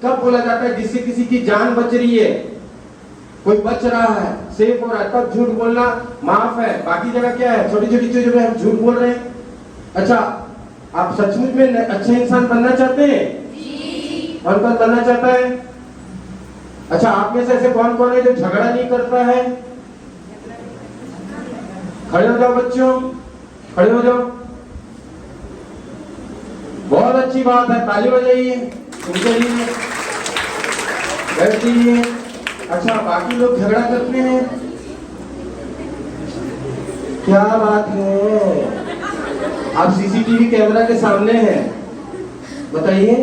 कब बोला जाता है जिससे किसी की जान बच रही है, कोई बच रहा है, सेफ हो रहा है, तब झूठ बोलना माफ है। बाकी जगह क्या है, छोटी छोटी चीजों में हम झूठ बोल रहे हैं। अच्छा, आप सचमुच में अच्छे इंसान बनना चाहते हैं? कौन कौन बनना चाहता है? अच्छा, आप में से ऐसे कौन कौन है जो झगड़ा नहीं करता है? खड़े हो जाओ बच्चों, खड़े हो जाओ। बहुत अच्छी बात है, ताली बजाइए उनके लिए। बैठ जाइए। अच्छा, बाकी लोग झगड़ा करते हैं, क्या बात है, आप सीसीटीवी कैमरा के सामने हैं, बताइए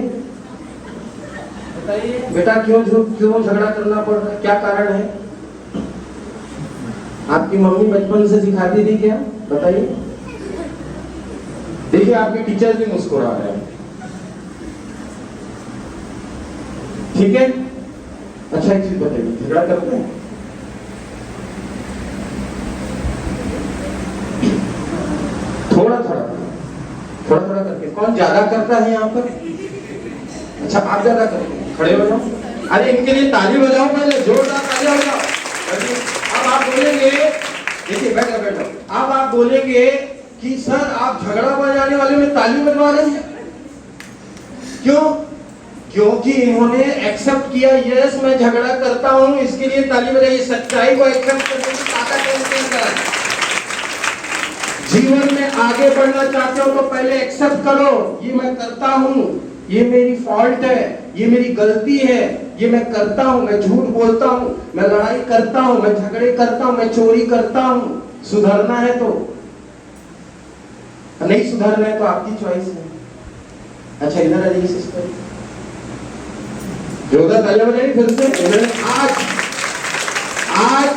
बताइए बेटा, क्यों झगड़ा करना पड़ रहा है, क्या कारण है? आपकी मम्मी बचपन से सिखाती थी क्या? बताइए। देखिए, आपके टीचर भी मुस्कुरा रहे हैं, ठीक है? अच्छा, एक चीज बताइए, झगड़ा करते हैं? थोड़ा थोड़ा करके। कौन ज्यादा करता है यहाँ पर? अच्छा, आप ज्यादा करते हैं, खड़े हो जाओ। अरे इनके लिए ताली बजाओ, पहले जोरदार ताली बजाओ। अब आप बोलेंगे, देखिए बैठो बैठो, अब आप बोलेंगे कि सर आप झगड़ा बजाने वाले में ताली बजवा रहे हैं, क्यों? क्योंकि इन्होंने एक्सेप्ट किया, यस मैं झगड़ा करता हूं, इसके लिए ताली बजाइए। सच्चाई को एक्सेप्ट करने की ताकत है इसके अंदर। जीवन में आगे बढ़ना चाहते हो तो पहले एक्सेप्ट करो, ये मैं करता हूं, ये मेरी फॉल्ट है, ये मेरी गलती है, ये मैं करता हूं, मैं झूठ बोलता हूं, मैं लड़ाई करता हूं, मैं झगड़े करता हूं, मैं चोरी करता हूं। सुधरना है तो, नहीं सुधरना है तो आपकी चॉइस है। अच्छा, इधर आ जाइए सिस्टर, जोरदार तालियां बजाइए फिर से। आज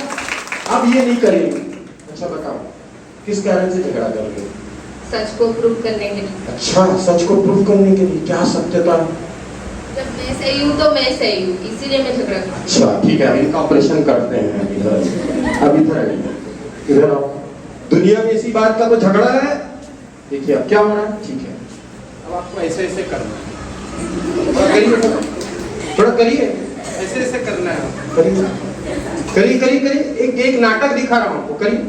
अब ये नहीं करेंगे। अच्छा बताओ, किस कारण से झगड़ा कर रहे हो? सच को प्रूव करने के लिए। अच्छा, सच को प्रूव करने के लिए, क्या सत्यता? जब मैं सही हूँ तो मैं सही हूँ, इसीलिए मैं झगड़ा करती हूँ। अच्छा ठीक है, इनका ऑपरेशन करते हैं। अब इधर आओ। दुनिया में इसी बात का कोई झगड़ा है? देखिए अब क्या हो रहा है, ठीक है। अब आपको ऐसे ऐसे करना है, थोड़ा करिए, ऐसे ऐसे करना है, करिए करिए करिए। एक नाटक दिखा रहा हूँ आपको, करिए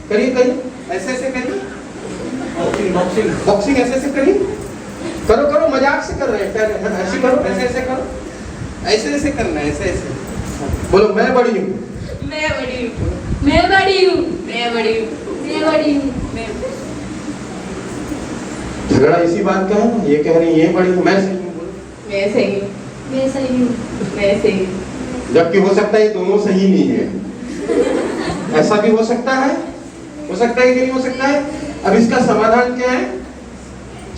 करिए करिए, ऐसे ऐसे करिए। बॉक्सिंग ऐसे ऐसे करिए, करो करो, मजाक से कर रहे हैं, ऐसे करो, ऐसे ऐसे करो, ऐसे ऐसे करना है, ऐसे ऐसे बोलो, मैं बड़ी हूँ, मैं बड़ी हूँ, मैं बड़ी हूँ, मैं बड़ी हूँ, मैं बड़ी हूँ। झगड़ा इसी बात का है, ये कह रही है ये बड़ी हूँ, मैं सही हूँ, मैं सही हूँ, मैं सही हूँ, मैं सही हूँ। जबकि हो सकता है ये दोनों सही नहीं है। ऐसा भी हो सकता है कि नहीं हो सकता है? अब इसका समाधान क्या है?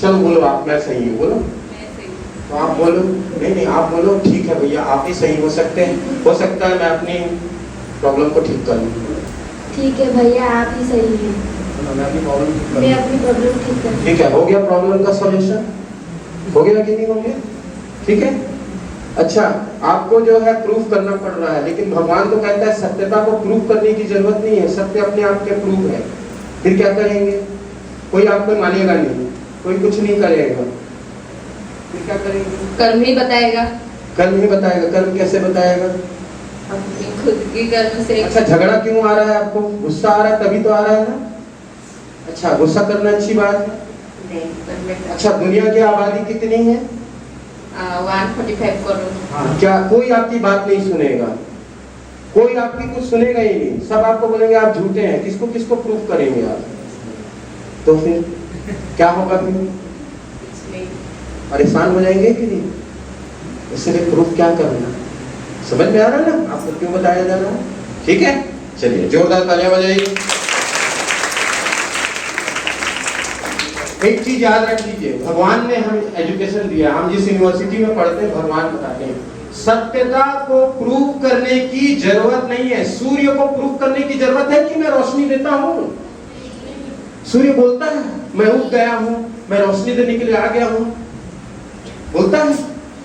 चलो बोलो आप, मैं सही हूँ, बोलो। तो आप बोलो, नहीं आप बोलो, ठीक है भैया आप ही सही हो सकते हैं, हो सकता है मैं अपनी प्रॉब्लम को ठीक कर लूँ। ठीक है भैया, आप ही सही हैं। मैं अपनी प्रॉब्लम ठीक कर लूँ। मैं अपनी प्रॉब्लम ठीक कर लूँ। ठीक है, हो गया प्रॉब्लम का सॉल्यूशन? हो गया कि नहीं हो गया? ठीक है। अच्छा, आपको जो है प्रूफ करना पड़ रहा है, लेकिन भगवान तो कहता है सत्यता को प्रूफ करने की जरूरत नहीं है, सत्य अपने आप में प्रूफ है। फिर क्या करेंगे? कोई आपको मानेगा नहीं, कोई कुछ नहीं करेगा, फिर क्या करेंगे? कर्म ही बताएगा। कर्म ही बताएगा। कर्म कैसे बताएगा? अपनी खुद की कर्म से। अच्छा, झगड़ा क्यों आ रहा है आपको? गुस्सा आ रहा है तभी तो आ रहा है ना? अच्छा, गुस्सा करना अच्छी बात है नहीं। अच्छा, दुनिया की आबादी कितनी है? 145 करोड़। क्या कोई आपकी बात नहीं सुनेगा? कोई आपकी कुछ सुनेगा ही नहीं, सब आपको बोलेंगे आप झूठे हैं। किसको किसको प्रूफ करेंगे आप? तो फिर क्या होगा? फिर परेशान हो जाएंगे कि नहीं? इसलिए प्रूफ क्या करना, समझ में आ रहा है ना आपको क्यों बताया जा रहा है? ठीक है, चलिए जोरदार तालियां बजाइए। एक चीज याद रख लीजिए, भगवान ने हमें एजुकेशन दिया, हम जिस यूनिवर्सिटी में पढ़ते हैं भगवान बताते हैं सत्यता को प्रूव करने की जरूरत नहीं है। सूर्य को प्रूव करने की जरूरत है कि मैं रोशनी देता हूं? सूर्य बोलता है मैं उग गया हूं, मैं रोशनी देने के लिए आ गया हूं, बोलता है?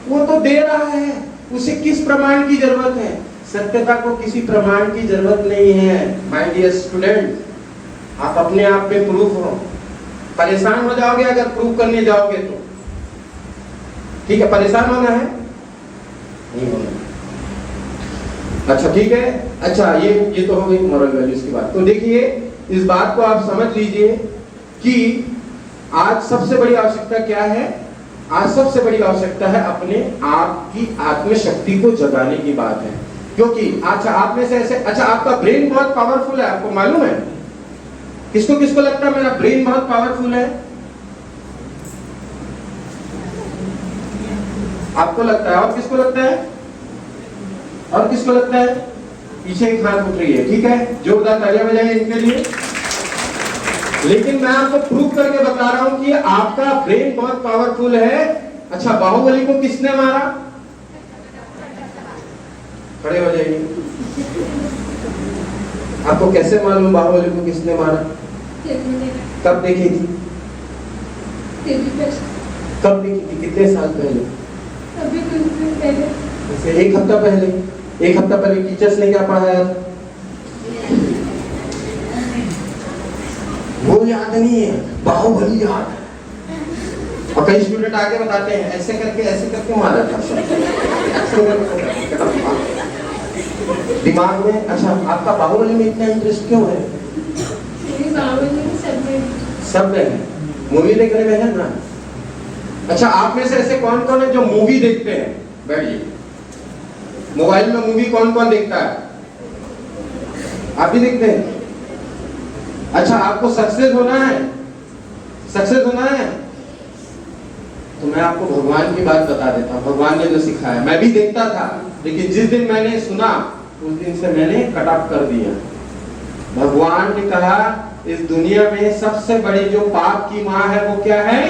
वो तो दे रहा है, उसे किस प्रमाण की जरूरत है? सत्यता को किसी प्रमाण की जरूरत नहीं है। माय डियर स्टूडेंट, आप अपने आप में प्रूफ हो। परेशान हो जाओगे अगर प्रूव करने जाओगे तो, ठीक है? परेशान होना है अच्छा ठीक है। अच्छा ये तो हो गई मॉरल वैल्यूज की बात। तो देखिए इस बात को आप समझ लीजिए कि आज सबसे बड़ी आवश्यकता क्या है? आज सबसे बड़ी आवश्यकता है अपने आप की आत्मशक्ति को जगाने की बात है। क्योंकि अच्छा आप में से ऐसे, अच्छा आपका ब्रेन बहुत पावरफुल है, आपको मालूम है? किसको किसको लगता है मेरा ब्रेन बहुत पावरफुल है? आपको लगता है, और किसको लगता है? और किसको लगता है? पीछे एक हाथ उठ रही है, ठीक है, जोरदार तालियां बजाइए इनके लिए। लेकिन मैं आपको प्रूव करके बता रहा हूं कि आपका ब्रेन बहुत पावरफुल है। अच्छा बाहुबली को किसने मारा? खड़े हो जाइए। आपको कैसे मालूम बाहुबली को किसने मारा? कब देखी थी? कब देखी थी? कितने साल पहले? अभी कुछ दिन पहले। जैसे एक हफ्ता पहले। एक हफ्ता पहले टीचर्स ने क्या पढ़ाया था? वो याद नहीं है, बाहुबली याद है। और कई स्टूडेंट आगे बताते हैं ऐसे करके मारा था दिमाग में। अच्छा आपका बाहुबली में इतना इंटरेस्ट क्यों है? सब में है, मूवी देखने में है ना। अच्छा आप में से ऐसे कौन कौन है जो मूवी देखते हैं? बैठिए। मोबाइल में मूवी कौन कौन देखता है? आप भी देखते हैं? अच्छा आपको सक्सेस होना है? सक्सेस होना है तो मैं आपको भगवान की बात बता देता हूँ। भगवान ने जो सिखाया, मैं भी देखता था, लेकिन जिस दिन मैंने सुना उस दिन से मैंने कट ऑफ कर दिया। भगवान ने कहा इस दुनिया में सबसे बड़ी जो पाप की माँ है वो क्या है?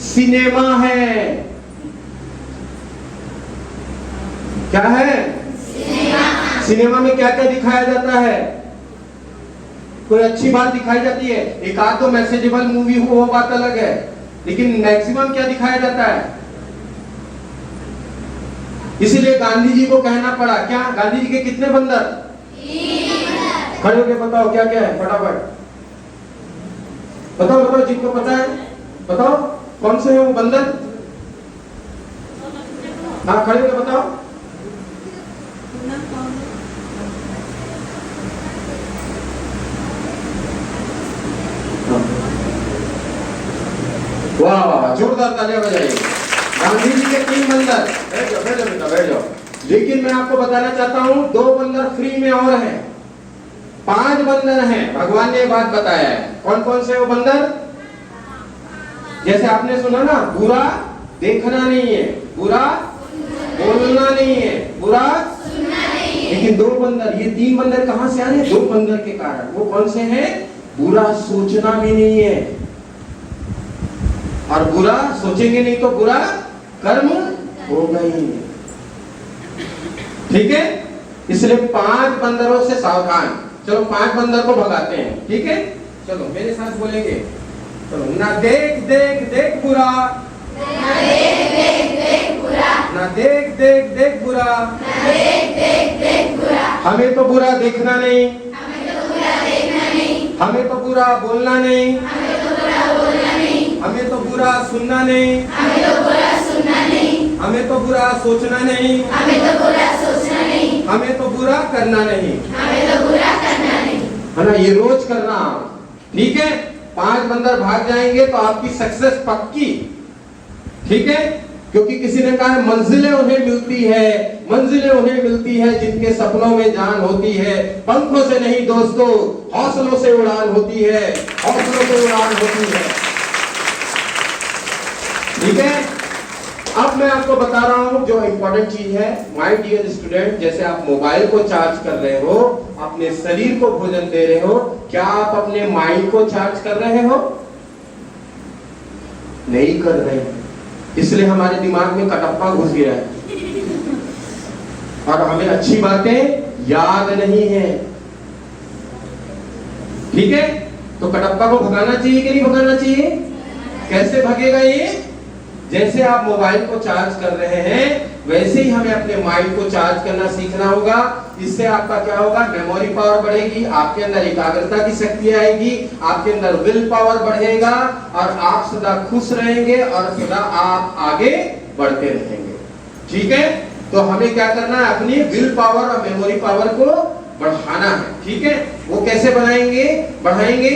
सिनेमा है। क्या है? सिनेमा में क्या क्या दिखाया जाता है? कोई अच्छी बात दिखाई जाती है, एक आध तो मैसेजेबल मूवी हो वो बात अलग है, लेकिन मैक्सिमम क्या दिखाया जाता है? इसीलिए गांधी जी को कहना पड़ा, क्या गांधी जी के कितने बंदर? खड़े होके बताओ क्या क्या है, फटाफट बताओ बताओ, जिनको पता है बताओ कौन से है वो बंदर। हाँ खड़े होके बताओ। वाह वाह, जोरदार तालियां बजाइए। गांधी जी के 3 बंदर। बैठ जाओ बेटा, बैठ जाओ। लेकिन मैं आपको बताना चाहता हूं 2 बंदर फ्री में और हैं, 5 बंदर हैं। भगवान ने बात बताया है। कौन कौन से वो बंदर? जैसे आपने सुना ना, बुरा देखना नहीं है, बुरा बोलना नहीं है, बुरा सुनना नहीं है। लेकिन 2 बंदर, ये 3 बंदर कहां से आए? 2 बंदर के कारण। वो कौन से हैं? बुरा सोचना भी नहीं है, और बुरा सोचेंगे नहीं तो बुरा कर्म होगा ही। ठीक है, इसलिए 5 बंदरों से सावधान। चलो 5 बंदर को भगाते हैं, ठीक है? चलो मेरे साथ बोलेंगे, चलो। ना देख देख देख बुरा, ना देख देख देख बुरा, ना देख देख देख बुरा, ना देख देख देख बुरा। हमें तो बुरा देखना नहीं, हमें तो बुरा देखना नहीं, हमें तो बुरा बोलना नहीं, हमें तो बुरा बोलना नहीं, हमें तो बुरा सुनना नहीं, हमें तो बुरा सुनना नहीं, हमें तो बुरा सोचना नहीं, हमें तो बुरा सोचना नहीं, हमें तो बुरा करना नहीं, हमें तो बुरा करना नहीं। है ना? ये रोज करना, ठीक है? 5 बंदर भाग जाएंगे तो आपकी सक्सेस पक्की, ठीक है? क्योंकि किसी ने कहा है मंजिलें उन्हें मिलती है, मंजिलें उन्हें मिलती है जिनके सपनों में जान होती है। पंखों से नहीं दोस्तों, हौसलों से उड़ान होती है, हौसलों से उड़ान होती है, ठीक है? अब मैं आपको बता रहा हूं जो इंपॉर्टेंट चीज है, माय डियर स्टूडेंट। जैसे आप मोबाइल को चार्ज कर रहे हो, अपने शरीर को भोजन दे रहे हो, क्या आप अपने माइंड को चार्ज कर रहे हो? नहीं कर रहे, इसलिए हमारे दिमाग में कटप्पा घुस गया है और हमें अच्छी बातें याद नहीं है, ठीक है? तो कटप्पा को भगाना चाहिए कि नहीं भगाना चाहिए? कैसे भगेगा ये? जैसे आप मोबाइल को चार्ज कर रहे हैं, वैसे ही हमें अपने माइंड को चार्ज करना सीखना होगा। इससे आपका क्या होगा? मेमोरी पावर बढ़ेगी, आपके अंदर एकाग्रता की शक्ति आएगी, आपके अंदर विल पावर बढ़ेगा और आप सदा खुश रहेंगे और सदा आप आगे बढ़ते रहेंगे, ठीक है? तो हमें क्या करना है, अपनी विल पावर और मेमोरी पावर को बढ़ाना है, ठीक है। वो कैसे बढ़ाएंगे?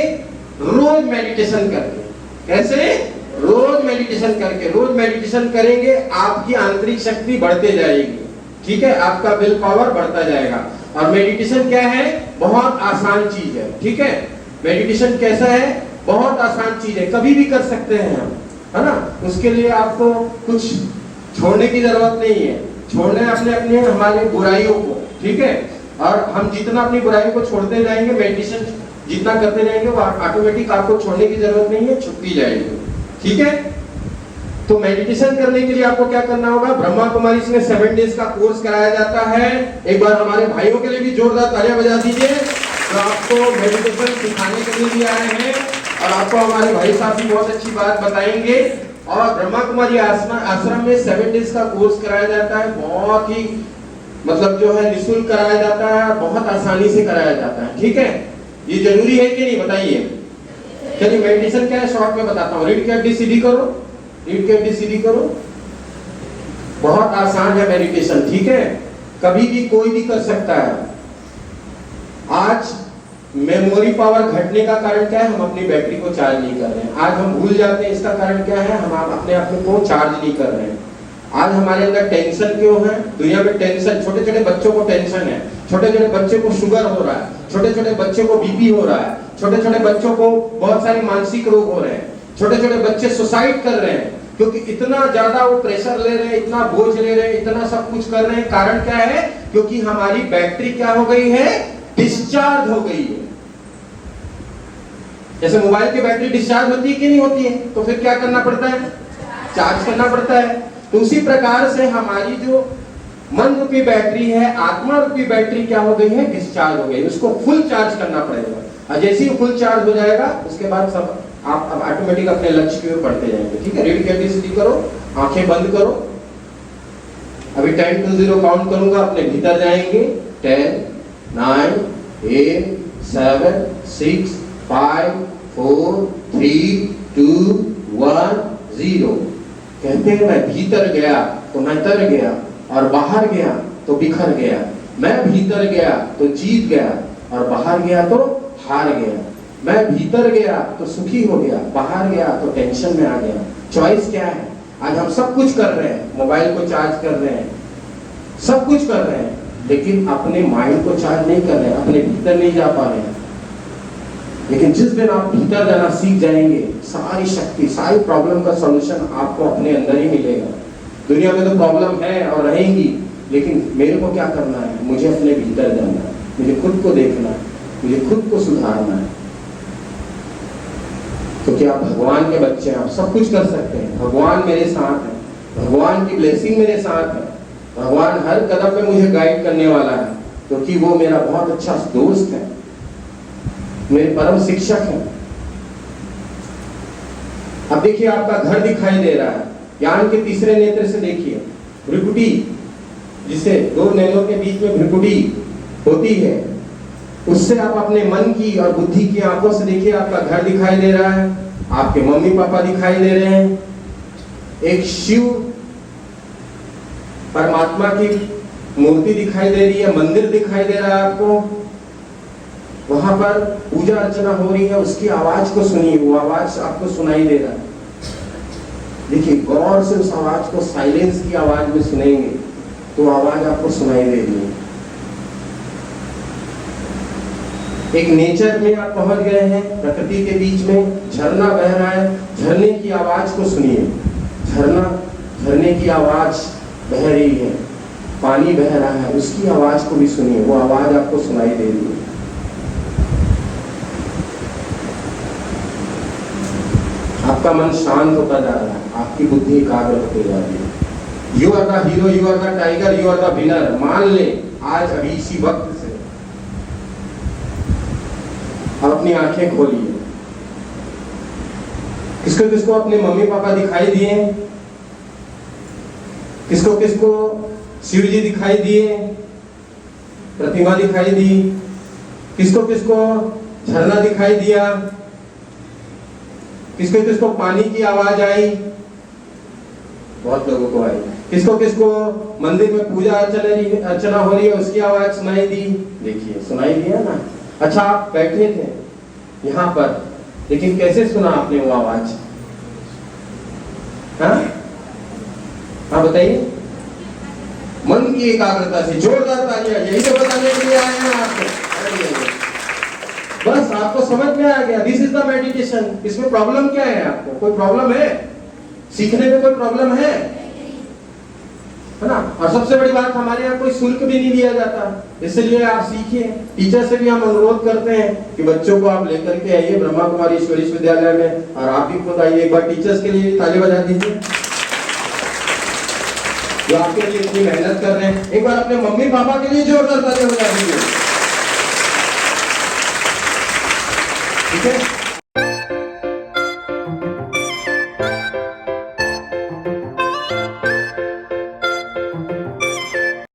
रोज मेडिटेशन करके। कैसे? रोज मेडिटेशन करके। रोज मेडिटेशन करेंगे, आपकी आंतरिक शक्ति बढ़ते जाएगी, ठीक है, आपका विल पावर बढ़ता जाएगा। और मेडिटेशन क्या है? बहुत आसान चीज है, ठीक है। मेडिटेशन कैसा है? बहुत आसान चीज है, कभी भी कर सकते हैं हम, है ना। उसके लिए आपको कुछ छोड़ने की जरूरत नहीं है। छोड़ने अपने हमारे बुराइयों को, ठीक है। और हम जितना अपनी बुराइयों को छोड़ते जाएंगे, मेडिटेशन जितना करते रहेंगे, वो ऑटोमेटिक आपको छोड़ने की जरूरत नहीं है, छुट्टी जाएगी, ठीक है। तो मेडिटेशन करने के लिए आपको क्या करना होगा? ब्रह्मा कुमारी में 7 डेज का कोर्स कराया जाता है। एक बार हमारे भाइयों के लिए भी जोरदार तालियां बजा दीजिए, जो आपको मेडिटेशन सिखाने के लिए भी आए हैं। और आपको हमारे भाई साहब भी बहुत अच्छी बात बताएंगे। और ब्रह्मा कुमारी आश्रम में 7 डेज का कोर्स कराया जाता है। बहुत ही मतलब जो है निःशुल्क कराया जाता है, बहुत आसानी से कराया जाता है, ठीक है। ये जरूरी है कि नहीं, बताइए। चलिए मेडिटेशन क्या है शॉर्ट में बताता हूँ। रीड के ABCD करो, रीड के ABCD करो। बहुत आसान है मेडिटेशन, ठीक है, कभी भी कोई भी कर सकता है। आज मेमोरी पावर घटने का कारण क्या है? हम अपनी बैटरी को चार्ज नहीं कर रहे हैं। आज हम भूल जाते हैं, इसका कारण क्या है? हम अपने आप को चार्ज नहीं कर रहे हैं। आज हमारे अंदर टेंशन क्यों है? दुनिया में टेंशन, छोटे छोटे बच्चों को टेंशन है, छोटे छोटे बच्चे को शुगर हो रहा है, छोटे छोटे बच्चों को बीपी हो रहा है, छोटे छोटे बच्चों को बहुत सारे मानसिक रोग हो रहे हैं, छोटे छोटे बच्चे सुसाइड कर रहे हैं, क्योंकि इतना ज्यादा वो प्रेशर ले रहे हैं, इतना बोझ ले रहे हैं, इतना सब कुछ कर रहे हैं। कारण क्या है? क्योंकि हमारी बैटरी क्या हो गई है? डिस्चार्ज हो गई है। जैसे मोबाइल की बैटरी डिस्चार्ज होती है कि नहीं होती है? तो फिर क्या करना पड़ता है? चार्ज करना पड़ता है। तो उसी प्रकार से हमारी जो मन रूपी बैटरी है, आत्मा रूपी बैटरी क्या हो गई है? डिस्चार्ज हो गई। उसको फुल चार्ज करना पड़ेगा। और जैसे ही फुल चार्ज हो जाएगा, उसके बाद सब आप अब ऑटोमेटिक अपने लक्ष्य की ओर बढ़ते जाएंगे, ठीक है। रीड के ABCD करो, आंखें बंद करो। अभी 10 to 0 काउंट करूंगा, अपने भीतर जाएंगे। 10, 9, 8, 7, 6, 5, 4, 3, 2, 1, 0। कहते हैं मैं भीतर गया तो मैं तर गया, और बाहर गया तो बिखर गया। मैं भीतर गया तो जीत गया, और बाहर गया तो हार गया। मैं भीतर गया तो सुखी हो गया, बाहर गया तो टेंशन में आ गया। चॉइस क्या है? आज हम सब कुछ कर रहे हैं, मोबाइल को चार्ज कर रहे हैं, सब कुछ कर रहे हैं, लेकिन अपने माइंड को चार्ज नहीं कर रहे हैं, अपने भीतर नहीं जा पा रहे हैं। लेकिन जिस दिन आप भीतर जाना सीख जाएंगे, सारी शक्ति, सारी प्रॉब्लम का सॉल्यूशन आपको अपने अंदर ही मिलेगा। दुनिया में तो प्रॉब्लम है और रहेंगी, लेकिन मेरे को क्या करना है? मुझे अपने भीतर जाना है, मुझे खुद को देखना है, मुझे खुद को सुधारना है। क्योंकि आप भगवान के बच्चे हैं, आप सब कुछ कर सकते हैं। भगवान मेरे साथ है, भगवान की ब्लेसिंग मेरे साथ है, भगवान हर कदम पे मुझे गाइड करने वाला है, क्योंकि वो मेरा बहुत अच्छा दोस्त है, मेरे परम शिक्षक हैं। अब देखिए, आपका घर दिखाई दे रहा है, ज्ञान के तीसरे नेत्र से देखिए। भ्रिकुटी, जिसे 2 नैनों के बीच में भ्रिकुटी होती है, उससे आप अपने मन की और बुद्धि की आंखों से देखिए। आपका घर दिखाई दे रहा है, आपके मम्मी पापा दिखाई दे रहे हैं, एक शिव परमात्मा की मूर्ति दिखाई दे रही है, मंदिर दिखाई दे रहा है आपको। वहां पर पूजा अर्चना हो रही है, उसकी आवाज को सुनिए, वो आवाज आपको सुनाई दे रहा है। देखिए, गौर से उस आवाज को, साइलेंस की आवाज में सुनेंगे तो आवाज आपको सुनाई दे रही है। एक नेचर में आप पहुंच गए हैं, प्रकृति के बीच में झरना बह रहा है, झरने की आवाज को सुनिए। झरने की आवाज बह रही है, पानी बह रहा है, उसकी आवाज को भी सुनिए, वो आवाज आपको सुनाई दे रही है। आपका मन शांत होता जा रहा है, आपकी बुद्धि एकाग्र होती जा रही है। You are the hero, you are the tiger, you are the winner. मान ले आज, अभी इसी वक्त से। अब अपनी आंखें खोलिए। किसको किसको अपने मम्मी पापा दिखाई दिए? किसको किसको शिव जी दिखाई दिए, प्रतिमा दिखाई दी? किसको किसको झरना दिखाई दिया? किसको किसको पानी की आवाज आई? बहुत लोगों को आई। किसको किसको मंदिर में पूजा अर्चना हो रही है उसकी आवाज सुनाई दी? देखिए सुनाई दिया ना। अच्छा आप बैठे थे यहाँ पर, लेकिन कैसे सुना आपने वो आवाज? हाँ बताइए। मन की एकाग्रता से। जोरदार तालियां। यही तो बताने के लिए आए हैं आपको। बस आपको समझ में आ गया, दिस इज द मेडिटेशन। इसमें प्रॉब्लम क्या है? आपको कोई प्रॉब्लम है? सीखने में कोई प्रॉब्लम है ना? और सबसे बड़ी बात, हमारे यहाँ कोई शुल्क भी नहीं लिया जाता, इसलिए आप सीखिए। टीचर से भी हम अनुरोध करते हैं कि बच्चों को आप लेकर के आइए ब्रह्मा कुमारी ईश्वरी विश्वविद्यालय में, और आप भी खुद आइए। एक बार टीचर्स के लिए ताली बजा दीजिए जो आपके लिए इतनी मेहनत कर रहे हैं। एक बार अपने मम्मी पापा के लिए जोरदार ताली बजा दीजिए। ठीक है।